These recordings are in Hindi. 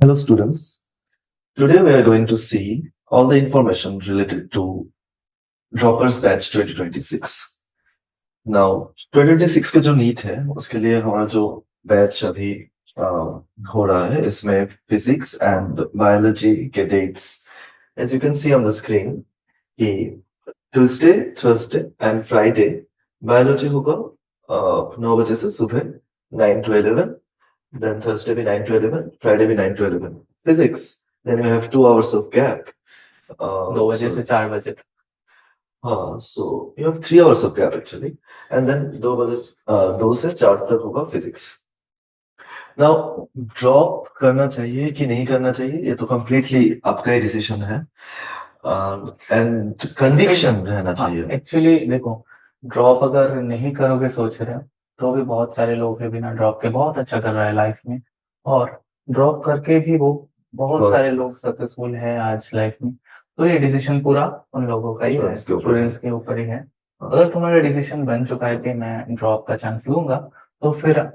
Hello students, today we are going to see all the information related to Droppers Batch 2026. Now 2026 का जो नीट है उसके लिए हमारा जो बैच अभी हो रहा है इसमें फिजिक्स एंड बायोलॉजी के dates as you can see on the screen कि Tuesday Thursday and Friday biology होगा 9 बजे से सुबह 9 to 11. Then Thursday be 9 to 11, Friday be 9 to 11. Physics, then you have 2 hours of gap. 2 बजे से 4 बजे तक. So you have 3 hours of gap actually. And then 2 से 4 तक होगा physics. Now, drop करना चाहिए कि नहीं करना चाहिए ये तो completely आपका ही decision है. And conviction रहना चाहिए. Actually देखो, ड्रॉप अगर नहीं करोगे सोच रहे हो तो भी बहुत सारे लोग हैं बिना ड्रॉप के बहुत अच्छा कर रहा है लाइफ में, और ड्रॉप करके भी वो बहुत सारे लोग सक्सेसफुल है आज लाइफ में. तो ये डिसीजन पूरा उन लोगों का ही है, स्टूडेंट्स के ऊपर ही है. अगर तुम्हारा डिसीजन बन चुका है कि मैं ड्रॉप का चांस लूंगा तो फिर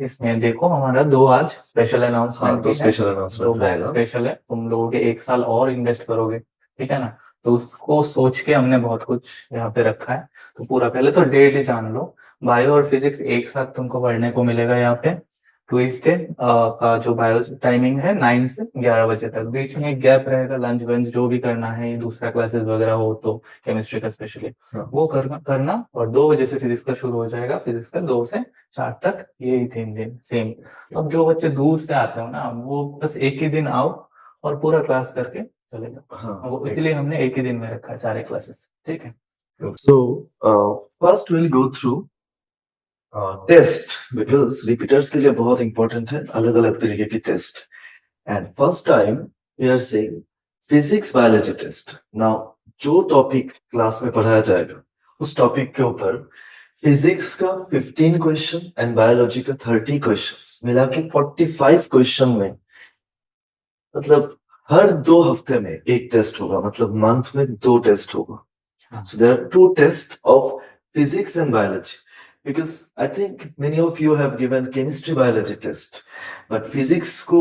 इसमें देखो हमारा 2 आज स्पेशल अनाउंसमेंट है. स्पेशल है, तुम लोगों के 1 साल और इन्वेस्ट करोगे, ठीक है ना. तो उसको सोच के हमने बहुत कुछ यहाँ पे रखा है. तो पूरा पहले तो डेट ही जान लो. बायो और फिजिक्स एक साथ तुमको पढ़ने को मिलेगा यहाँ पे. ट्यूसडे का जो बायो टाइमिंग है 9 से 11 बजे तक. बीच में एक गैप रहेगा, लंच वंच जो भी करना है, दूसरा क्लासेस वगैरह हो तो केमिस्ट्री का स्पेशली वो करना. और 2 बजे से फिजिक्स का शुरू हो जाएगा. फिजिक्स का 2 से 4 तक, यही 3 दिन सेम. अब जो बच्चे दूर से आते हो ना, वो बस एक ही दिन आओ और पूरा क्लास करके चले जाओ. वो इसलिए हमने एक ही दिन में रखा है सारे क्लासेस, ठीक है. So first we'll go through test because repeaters के लिए बहुत इंपॉर्टेंट है अलग अलग तरीके की test. And first time we are saying physics biology test. Now जो टॉपिक क्लास में पढ़ाया जाएगा उस टॉपिक के ऊपर फिजिक्स का 15 क्वेश्चन एंड बायोलॉजी का 30 क्वेश्चन मिला के 45 क्वेश्चन में, मतलब हर 2 हफ्ते में एक टेस्ट होगा, मतलब मंथ में 2 टेस्ट होगा. So there are 2 tests of physics and biology. Because I think many of you have given chemistry biology test, but physics को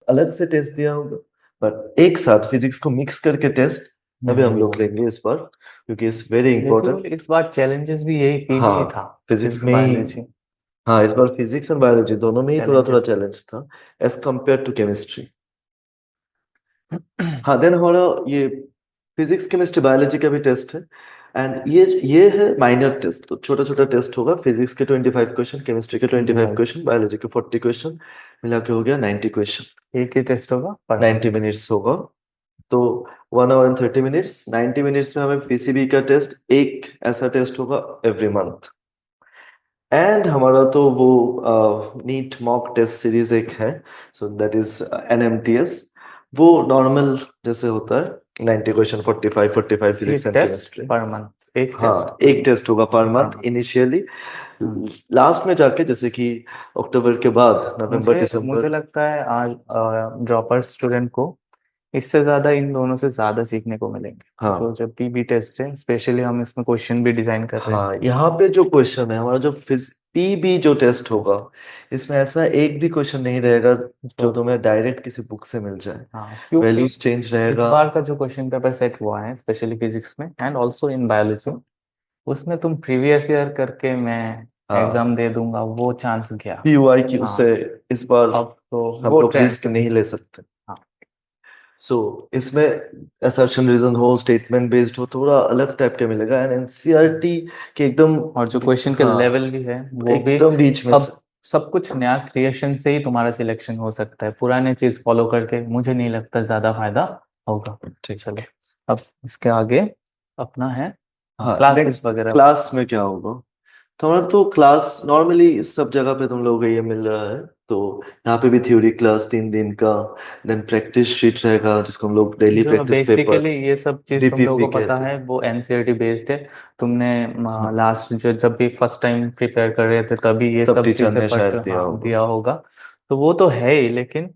अलग से टेस्ट दिया होगा, but एक साथ physics को मिक्स करके टेस्ट अभी हम लोग लेंगे इस बार, क्योंकि इट्स वेरी इंपॉर्टेंट. इस बार चैलेंजेस भी यही पीबी था, फिजिक्स में ही. हाँ, इस बार फिजिक्स एंड बायोलॉजी दोनों में ही थोड़ा थोड़ा चैलेंज था एज कंपेयर टू केमिस्ट्री. हाँ, देन हमारा ये फिजिक्स केमिस्ट्री बायोलॉजी का भी टेस्ट है. एंड ये है माइनर टेस्ट. तो छोटा छोटा टेस्ट होगा. फिजिक्स के 25 क्वेश्चन, केमिस्ट्री के 25 क्वेश्चन, बायोलॉजी के 40 क्वेश्चन, मिला के हो गया 90 क्वेश्चन. एक ही टेस्ट होगा, 90 मिनट्स होगा. तो 1 hour and 30 minutes. 90 मिनट्स में हमें पीसीबी का टेस्ट, एक ऐसा टेस्ट होगा एवरी मंथ. एंड हमारा तो वो नीट मॉक टेस्ट सीरीज एक है, सो दैट इज NMTS. वो नॉर्मल जैसे होता है 90 question, 45 physics and chemistry per month. एक टेस्ट होगा पर मंथ इनिशियली. लास्ट में जाके जैसे कि अक्टूबर के बाद नवंबर दिसंबर, मुझे लगता है आज ड्रॉपर स्टूडेंट को इससे ज्यादा इन दोनों से ज्यादा सीखने को मिलेंगे. जो जब पीबी टेस्ट है स्पेशली हम इसमें क्वेश्चन भी डिजाइन कर रहे हैं. यहाँ पे जो क्वेश्चन है हमारा, जो पीबी जो टेस्ट होगा, इसमें ऐसा एक भी क्वेश्चन नहीं रहेगा जो तुम्हें डायरेक्ट किसी बुक से मिल जाए. वैल्यूज चेंज रहेगा. इस बार का जो क्वेश्चन पेपर सेट हुआ है स्पेशली फिजिक्स में एंड ऑल्सो इन बायोलॉजी, उसमें तुम प्रीवियस ईयर करके मैं एग्जाम दे दूंगा, वो चांस गया. PY की उससे इस बार अब तो हम लोग रिस्क नहीं ले सकते. सो इसमें असर्शन रीजन हो, स्टेटमेंट बेस्ड हो, थोड़ा अलग टाइप का मिलेगा. एंड एनसीईआरटी के एकदम, और जो क्वेश्चन के लेवल भी है वो भी एकदम बीच में. सब कुछ नया क्रिएशन से ही तुम्हारा सिलेक्शन हो सकता है. पुराने चीज फॉलो करके मुझे नहीं लगता ज्यादा फायदा होगा. ठीक, चलो अब इसके आगे अपना है क्लास वगैरह. क्लास में क्या होगा? तुम्हारा तो क्लास नॉर्मली सब जगह पे तुम लोगों को ये मिल रहा है. तो यहाँ पे भी थ्योरी क्लास 3 दिन का, देन प्रैक्टिस शीट रहेगा जिसको हम लोग डेली प्रैक्टिस पेपर. बेसिकली ये सब चीज तुम लोगों को पता है, वो एनसीईआरटी बेस्ड है. तुमने लास्ट जब भी फर्स्ट टाइम प्रिपेयर कर रहे थे तभी ये सब टीचर ने शायद दिया होगा, तो वो तो है ही. लेकिन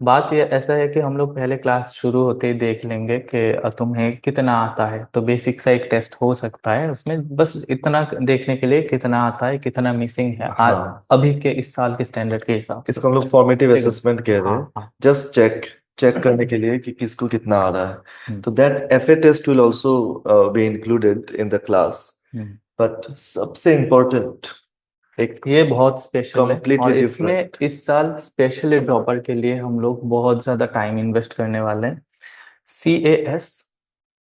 बात ये ऐसा है कि हम लोग पहले क्लास शुरू होते ही देख लेंगे कि तुम्हें कितना आता है, तो बेसिक सा एक टेस्ट हो सकता है उसमें, बस इतना देखने के लिए कितना आता है, कितना मिसिंग है हाँ, अभी के इस साल के स्टैंडर्ड के हिसाब से। इसको हम लोग फॉर्मेटिव ठीक है। असेसमेंट कह रहे हाँ हैं, हाँ। जस्ट चेक चेक करने के लिए कि किसको कितना आ रहा है। हम्म, तो that FA test will also be included in the class. Hmm. But सबसे इम्पोर्टेंट, एक ये बहुत स्पेशल है, कंप्लीटली और इसमें डिफरेंट। इस साल स्पेशली ड्रॉपर के लिए हम लोग बहुत ज्यादा टाइम इन्वेस्ट करने वाले हैं। CAS,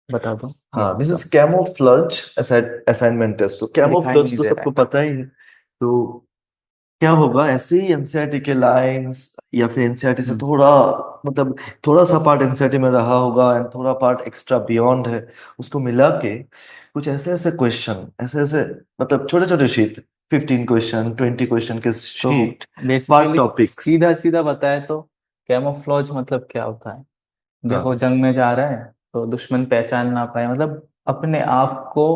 बता दो ये हाँ, दिस इज बताओ। Camouflage assignment test. तो दिखाई कैमोफ्लेज नहीं तो दे रहा सबको है। पता ही है। तो क्या होगा, ऐसे ही एनसीईआरटी के लाइंस या फिर एनसीईआरटी से हम्म। थोड़ा, मतलब थोड़ा सा पार्ट एनसीईआरटी में रहा होगा एंड थोड़ा पार्ट एक्स्ट्रा बियॉन्ड है, उसको मिला के कुछ ऐसे ऐसे क्वेश्चन, ऐसे ऐसे, मतलब छोटे छोटे शीट, 15 क्वेश्चन, 20 क्वेश्चन के तो शीट, पार्ट बेसिकली टॉपिक्स। सीधा सीधा बताए तो कैमोफ्लॉज मतलब क्या होता है? देखो, हाँ जंग में जा रहे हैं तो दुश्मन पहचान ना पाए, मतलब अपने आप को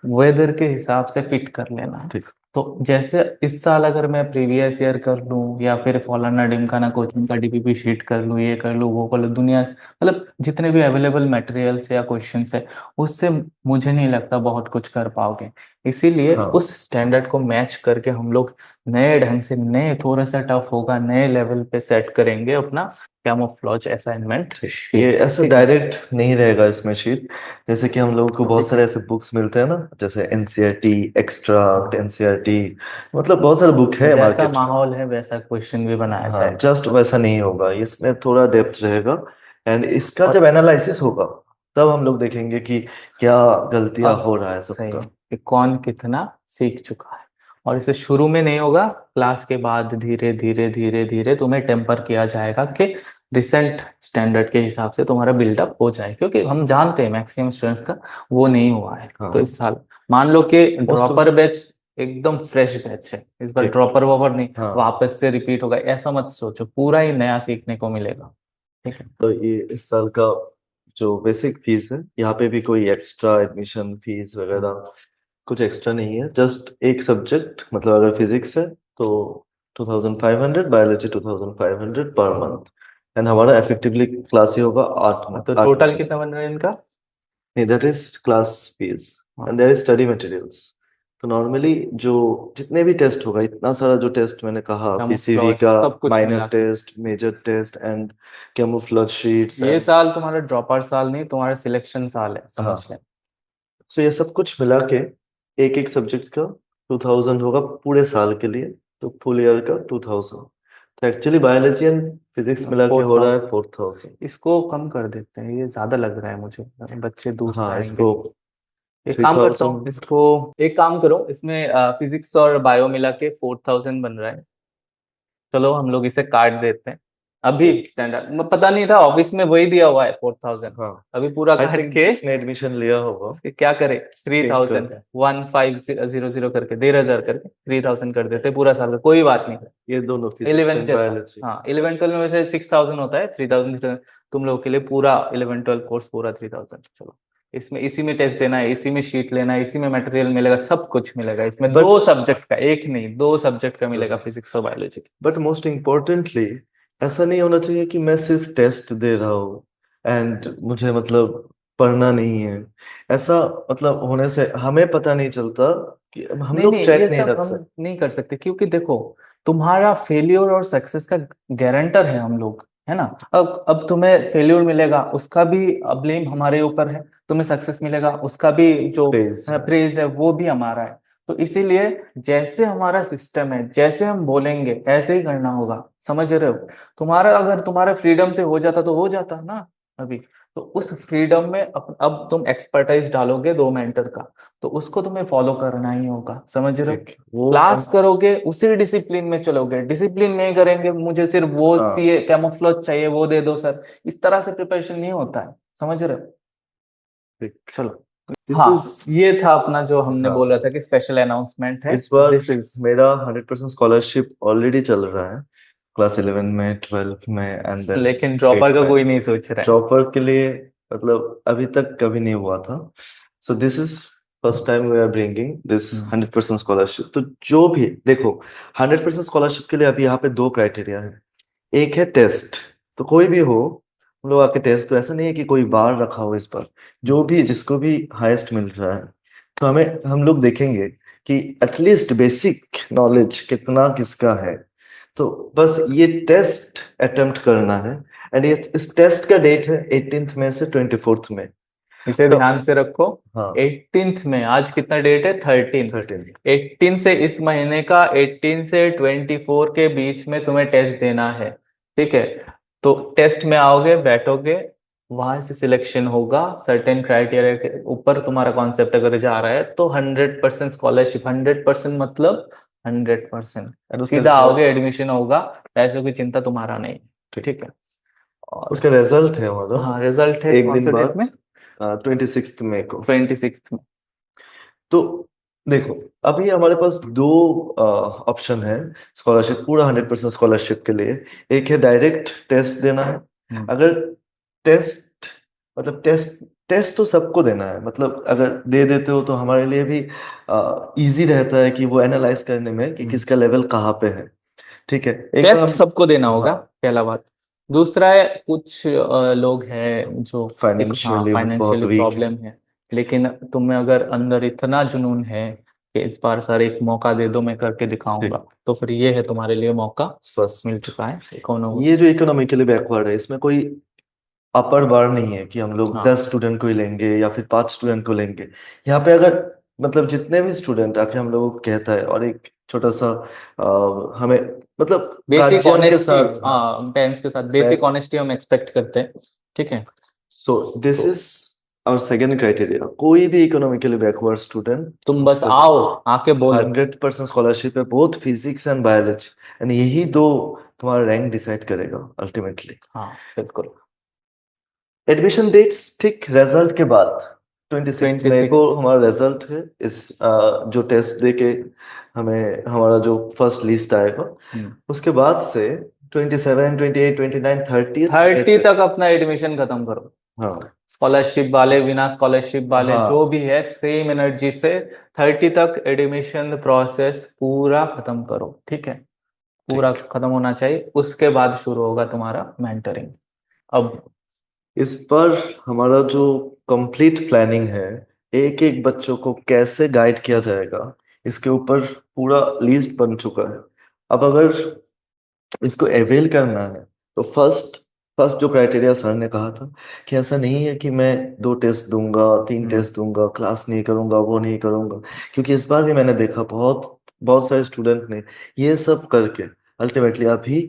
वेदर के हिसाब से फिट कर लेना। ठीक। तो जैसे इस साल अगर मैं प्रीवियस ईयर कर लूँ या फिर फॉलाना डिमकाना कोचिंग का DPP शीट कर लूँ, ये कर लूँ वो कर लूँ, दुनिया मतलब जितने भी अवेलेबल मटेरियल्स या क्वेश्चंस है, उससे मुझे नहीं लगता बहुत कुछ कर पाओगे। इसीलिए हाँ, उस स्टैंडर्ड को मैच करके हम लोग नए ढंग से, नए थोड़ा सा टफ होगा, नए लेवल पे सेट करेंगे अपना कैमोफ्लॉज असाइनमेंट ठीक। ये शीट। ऐसा ठीक है। डायरेक्ट नहीं रहेगा इसमें शीट। जैसे कि हम लोगों को बहुत ठीक सारे है। ऐसे बुक्स मिलते हैं ना, जैसे एनसीईआरटी एक्स्ट्रा, एनसीईआरटी, मतलब बहुत सारे बुक है जैसा मार्केट में। माहौल है वैसा क्वेश्चन भी बनाया हाँ, जाएगा। जस्ट वैसा नहीं होगा, इसमें थोड़ा डेप्थ रहेगा। एंड इसका जब और एनालिसिस होगा, तब हम लोग देखेंगे कि क्या गलतियां अब हो रहा है सही सबका। है कि कौन कितना सीख चुका है। और इसे शुरू में नहीं होगा, क्लास के बाद धीरे धीरे धीरे धीरे तुम्हें टेम्पर किया जाएगा कि रिसेंट स्टैंडर्ड के हिसाब से तुम्हारा बिल्डअप हो जाए, क्योंकि हम जानते हैं मैक्सिमम स्टूडेंट्स का वो नहीं हुआ है। तो हाँ, इस साल मान लो कि मोस्ट ऑफ। ड्रॉपर बैच एकदम फ्रेश बैच है, इस बार ठीक। ड्रॉपर वॉपर नहीं हाँ, वापस से रिपीट होगा, ऐसा मत सोचो, पूरा ही नया सीखने को मिलेगा। ठीक है। तो ये इस साल का जो बेसिक फीस है, यहाँ पे भी कोई एक्स्ट्रा एडमिशन फीस वगैरह कुछ एक्स्ट्रा नहीं है। जस्ट एक सब्जेक्ट, मतलब अगर फिजिक्स है तो 2500, बायोलॉजी 2500 पर मंथ। एंड हमारा इफेक्टिवली क्लास ही होगा आठ हाँ, मंथ तो 8 टोटल महीने। कितना बन रहा है इनका? नहीं, दैट इज क्लास फीस हाँ। And there is study materials. तो नॉर्मली जो जितने भी टेस्ट होगा, इतना सारा जो टेस्ट मैंने कहा, पीसीवी कैमोफ्लॉज का सब कुछ माइनर मिला के। Test, major test and camouflage sheets ये एंड, साल तुम्हारा ड्रॉपर साल नहीं, तुम्हारा सिलेक्शन साल है, समझ हाँ, ले। सो ये सब कुछ मिला के एक एक सब्जेक्ट का 2000 होगा पूरे साल के लिए। तो फुल ईयर का 2000। तो एक्चुअली बायोलॉजी एंड फिजिक्स मिला के फोर हो रहा है थाउजेंड 4000। इसको कम कर देते हैं, ये ज्यादा लग रहा है मुझे, बच्चे दूर से हाँ, आएंगे। इसको एक थ्री काम करता हूँ, थाउजेंड इसको एक काम करो, इसमें फिजिक्स और बायो मिला के 4000 बन रहा है। चलो हम लोग इसे काट देते हैं। अभी स्टैंडर्ड पता नहीं था, ऑफिस में वही दिया हुआ है 4000। हाँ, अभी पूरा आई थिंक करके जिसने एडमिशन लिया होगा इसके क्या करे, थ्री चेंज कर थाउजेंड दें। 1500 करके 1,500 करके 3000 कर देते पूरा साल का, कोई बात नहीं। ये दोनों फिजिक्स 11 एंड जैसा। बायोलॉजी। हाँ, 11 12 में वैसे 6000 होता है, 3000 तुम लोगों के लिए पूरा 11 12 कोर्स पूरा 3000। चलो, इसमें इसी में टेस्ट देना है, इसी में शीट लेना है, इसी में मटेरियल मिलेगा, सब कुछ मिलेगा इसमें, दो बट सब्जेक्ट का, एक नहीं दो सब्जेक्ट का मिलेगा, फिजिक्स और बायोलॉजी। बट मोस्ट इम्पोर्टेंटली, ऐसा नहीं होना चाहिए कि मैं सिर्फ टेस्ट दे रहा हूँ एंड मुझे मतलब पढ़ना नहीं है। ऐसा मतलब होने से हमें पता नहीं चलता, कि हम नहीं लोग नहीं, ये ट्रैक नहीं सब रख हम सकते। नहीं कर सकते, क्योंकि देखो, तुम्हारा फेलियर और सक्सेस का गारंटर है हम लोग, है ना। अब तुम्हें फेल्यूर मिलेगा उसका भी ब्लेम हमारे ऊपर है, तुम्हें सक्सेस मिलेगा उसका भी जो प्लीज। प्रेज है वो भी हमारा है। तो इसीलिए जैसे हमारा सिस्टम है, जैसे हम बोलेंगे ऐसे ही करना होगा, समझ रहे हो। तुम्हारा अगर तुम्हारा फ्रीडम से हो जाता तो हो जाता ना अभी। तो उस फ्रीडम में अब तुम एक्सपर्टाइज डालोगे 2 मेंटर का, तो उसको तुम्हें फॉलो करना ही होगा, समझ रहे हो। ठीक, वो क्लास करोगे उसी डिसिप्लिन में चलोगे, डिसिप्लिन नहीं करेंगे, मुझे सिर्फ वो हाँ, चाहिए, कैमोफ्लेज चाहिए वो दे दो सर, इस तरह से प्रिपरेशन नहीं होता है, समझ रहे हो। ठीक। चलो। दिस इज, हाँ, ये था अपना जो हमने हाँ, बोला था कि स्पेशल अनाउंसमेंट है। इस बार दिस इज। मेरा 100% स्कॉलरशिप ऑलरेडी चल रहा है, क्लास 11 में, 12 में एंड देन लेकिन ड्रॉपर 8 का में। कोई नहीं सोच रहा है। ड्रॉपर के लिए मतलब अभी तक कभी नहीं हुआ था। So this is first time we are bringing this hmm. 100% scholarship. तो जो भी देखो, 100% स्कॉलरशिप के लिए अभी यहाँ पे दो क्राइटेरिया है। एक है टेस्ट, तो कोई भी हो, हम लोग आके टेस्ट, तो ऐसा नहीं है कि कोई बार रखा हो इस पर, जो भी जिसको भी हाईएस्ट मिल रहा है, तो हम लोग देखेंगे कि एटलीस्ट बेसिक नॉलेज कितना किसका है। तो बस ये टेस्ट अटेम्प्ट करना है। एंड ये इस टेस्ट का डेट है 18th में से 24th में। इसे तो ध्यान से रखो। हाँ, 18th में, आज कितना डेट है? 13। 13। 18 से, इस महीने का 18 से 24 के बीच में तुम्हें टेस्ट देना है। ठीक है, तो टेस्ट में आओगे, बैठोगे, वहां से सिलेक्शन होगा। सर्टेन क्राइटेरिया के ऊपर तुम्हारा कॉन्सेप्ट अगर जा रहा है तो 100% स्कॉलरशिप। 100% मतलब 100%। एंड उसके सीधा आओगे, एडमिशन होगा, पैसों की चिंता तुम्हारा नहीं। ठीक, ठीक है। और उसका रिजल्ट है हमारा हाँ, रिजल्ट है एक कौन दिन से डेट बाद, में? 26 मई को। 26 में। तो देखो, अभी हमारे पास दो ऑप्शन है स्कॉलरशिप, पूरा 100% स्कॉलरशिप के लिए। एक है डायरेक्ट टेस्ट देना है। अगर टेस्ट, मतलब टेस्ट तो सबको देना है, मतलब अगर दे देते हो तो हमारे लिए भी इजी रहता है कि वो एनालाइज करने में कि किसका लेवल कहाँ पे है। ठीक है, एक बार टेस्ट हम, सबको देना होगा, हाँ, पहला बात। दूसरा है, कुछ लोग हैं जो, देखो हाँ, फाइनेंशियली बहुत फाइनेंशियली वीक है। प्रॉब्लम है, लेकिन तुम्हें अगर अंदर इतना जुनून है कि इस बार सर एक मौका दे दो, मैं करके दिखाऊंगा, ठीक, तो फिर ये है तुम्हारे लिए मौका मिल फर्स्ट, चुका है इकोनॉमी। ये जो इकोनॉमिकली बैकवर्ड है, इसमें कोई अपर बार नहीं है कि हम लोग हाँ, 10 स्टूडेंट को ही लेंगे या फिर 5 स्टूडेंट को लेंगे। यहाँ पे अगर, मतलब जितने भी स्टूडेंट आके हम लोगों को कहता है, और एक छोटा सा हमें, मतलब बेसिक गार्जियन के ऑनेस्टी, साथ, हाँ, हाँ, पेरेंट्स के साथ बेसिक ऑनेस्टी हम एक्सपेक्ट करते हैं। ठीक है। सो दिस तो इज आवर सेकेंड क्राइटेरिया। कोई भी इकोनॉमिकली बैकवर्ड स्टूडेंट, तुम बस उसको आओ, आके बोलो। 100% स्कॉलरशिप है, both physics and biology. And यही दो तुम्हारा रैंक डिसाइड करेगा अल्टीमेटली। हाँ, बिल्कुल। एडमिशन डेट्स ठीक रिजल्ट के बाद, 26 मई 26। को हमारा रिजल्ट है। इस जो टेस्ट दे के हमें हमारा जो फर्स्ट लिस्ट आएगा, उसके बाद से 27, 28, 29, 30 मई 30 तक। तक अपना एडमिशन खत्म करो। हाँ, स्कॉलरशिप वाले, बिना स्कॉलरशिप वाले, जो हाँ, भी है, सेम एनर्जी से 30 तक एडमिशन प्रोसेस पूरा खत्म करो। ठीक है, पूरा ठीक। खत्म होना चाहिए, उसके बाद शुरू होगा तुम्हारा मेंटरिंग। अब इस पर हमारा जो कंप्लीट प्लानिंग है, एक एक बच्चों को कैसे गाइड किया जाएगा, इसके ऊपर पूरा लिस्ट बन चुका है। अब अगर इसको अवेल करना है, तो फर्स्ट फर्स्ट जो क्राइटेरिया सर ने कहा था कि ऐसा नहीं है कि मैं 2 टेस्ट दूंगा, 3 टेस्ट दूंगा, क्लास नहीं करूंगा, वो नहीं करूंगा। क्योंकि इस बार भी मैंने देखा बहुत बहुत सारे स्टूडेंट ने ये सब करके अल्टीमेटली अभी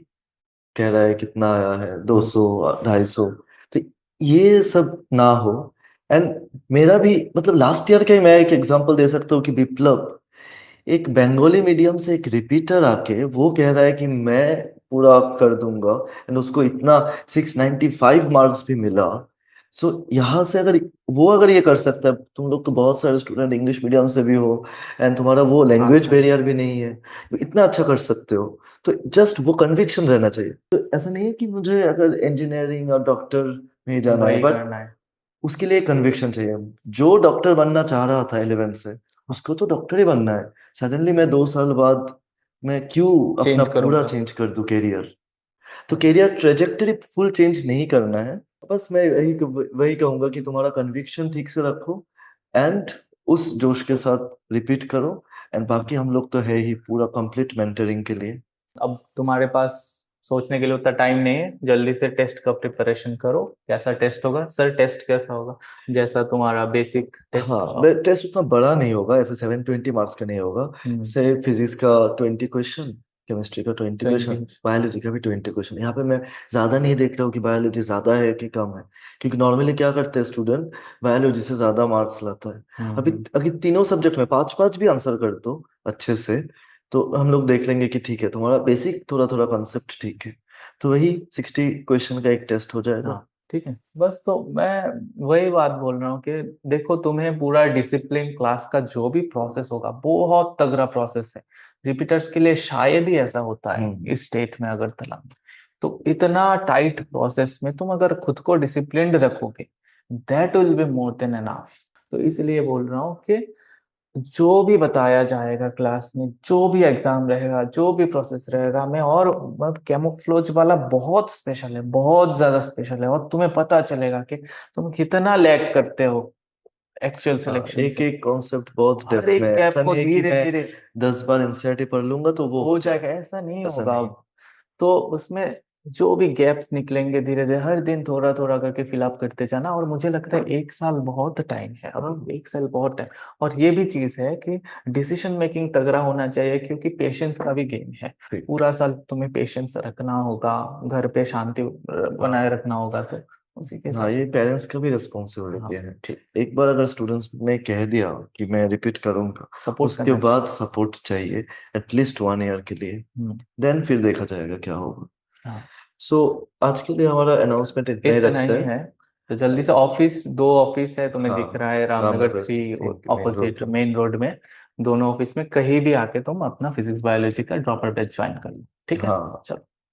कह रहा है कितना आया है, 200, 250। तो ये सब ना हो। एंड मेरा भी, मतलब लास्ट ईयर का ही मैं एक एग्जांपल दे सकता हूँ कि विप्लव, एक बंगाली मीडियम से एक रिपीटर आके वो कह रहा है कि मैं पूरा कर दूंगा। एंड उसको इतना 695 मार्क्स भी मिला। सो यहाँ से अगर वो अगर ये कर सकता है, तुम लोग तो बहुत सारे स्टूडेंट इंग्लिश मीडियम से भी हो, एंड तुम्हारा वो हाँ लैंग्वेज सर, बैरियर भी नहीं है, तो इतना अच्छा कर सकते हो। तो जस्ट वो कन्विक्शन रहना चाहिए। तो ऐसा नहीं है कि मुझे अगर इंजीनियरिंग और डॉक्टर में जाना है, वही बट करना है। उसके लिए कन्विक्शन चाहिए। जो डॉक्टर बनना चाह रहा था 11 से, उसको तो डॉक्टर ही बनना है। सडनली मैं 2 साल बाद मैं क्यों अपना चेंज पूरा करूंगा। चेंज कर दूं कैरियर? तो कैरियर ट्रेजेक्टरी फुल चेंज नहीं करना है। बस मैं वही कहूंगा कि तुम्हारा कन्विक्शन ठीक से रखो, एंड उस जोश के साथ रिपीट करो। एंड बाकी हम लोग तो है ही पूरा कंप्लीट मेंटरिंग के लिए। अब तुम्हारे पास सोचने के लिए उतना टाइम नहीं है, जल्दी से टेस्ट का प्रिपरेशन करो। कैसा टेस्ट होगा सर? टेस्ट कैसा होगा? जैसा तुम्हारा बेसिक टेस्ट। हाँ, टेस्ट उतना बड़ा नहीं होगा, ऐसे 720 मार्क्स का नहीं होगा। से फिजिक्स का 20 क्वेश्चन, केमिस्ट्री का 20 क्वेश्चन, 20। बायोलॉजी का भी 20 क्वेश्चन। यहाँ पे मैं ज्यादा नहीं देख रहा हूँ कि बायोलॉजी ज्यादा है कि कम है, क्योंकि नॉर्मली क्या करते हैं स्टूडेंट, बायोलॉजी से ज्यादा मार्क्स लाता है। अभी अगर तीनों सब्जेक्ट में 5-5 भी आंसर कर दो अच्छे से, तो हम लोग देख लेंगे कि ठीक है, तुम्हारा बेसिक थोड़ा थोड़ा कॉन्सेप्ट ठीक है। तो वही 60 क्वेश्चन का एक टेस्ट हो जाएगा। हाँ, ठीक है। बस तो मैं वही बात बोल रहा हूँ कि देखो, तुम्हें पूरा डिसिप्लिन, क्लास का जो भी प्रोसेस होगा, बहुत तगड़ा प्रोसेस है। रिपीटर्स के लिए शायद ही ऐसा होता है हम्म। इस स्टेट में, अगरतला में। तो इतना टाइट प्रोसेस में तुम अगर खुद को डिसिप्लिन्ड रखोगे, that will be more than enough. तो इसलिए बोल रहा हूँ कि जो भी बताया जाएगा क्लास में, जो भी एग्जाम रहेगा, जो भी प्रोसेस रहेगा, मैं और कैमोफ्लोज वाला बहुत स्पेशल है, बहुत ज्यादा स्पेशल है, और तुम्हें पता चलेगा कि तुम कितना लैग करते हो एक्चुअल हाँ, सिलेक्शन एक से। एक कॉन्सेप्ट बहुत हर डेप्थ में एक है, गैप ऐसा को नहीं है कि धीरे मैं धीरे 10 बार एनसीईआरटी पढ़ लूंगा तो वो हो हो जाएगा, जाएगा। ऐसा नहीं ऐसा होगा नहीं। अब। तो उसमें जो भी गैप्स निकलेंगे धीरे धीरे, हर दिन थोड़ा थोड़ा करके फिलअप करते जाना, और मुझे लगता है 1 साल बहुत टाइम है, अब 1 साल बहुत टाइम। और ये भी चीज है कि डिसीजन मेकिंग तगड़ा होना चाहिए, क्योंकि पेशेंस का भी गेम है। ठीक। पूरा साल तुम्हें पेशेंस रखना होगा, घर पे शांति बनाए हाँ। रखना होगा, तो उसी के हाँ, हिसाब ये से। पेरेंट्स का भी रिस्पॉन्सिबिलिटी हाँ, है। ठीक। एक बार अगर स्टूडेंट्स ने कह दिया कि मैं रिपीट करूंगा, सपोर्ट उसके करना चाहिए। बाद सपोर्ट चाहिए, एटलीस्ट 1 ईयर के लिए। हम्म। देन फिर देखा जाएगा क्या होगा। हाँ, सो आज के लिए हमारा अनाउंसमेंट इतना ही इतना रखते ही हैं। है। तो जल्दी से ऑफिस, 2 ऑफिस है तुम्हें दिख हाँ, रहा है, Ramnagar Ramnagar 3 3 main road opposite पे। मेन रोड में। दोनों ऑफिस में कहीं भी आके तुम अपना फिजिक्स बायोलॉजी का ड्रॉपर बैच ज्वाइन कर लो, ठीक है। हाँ। चलो।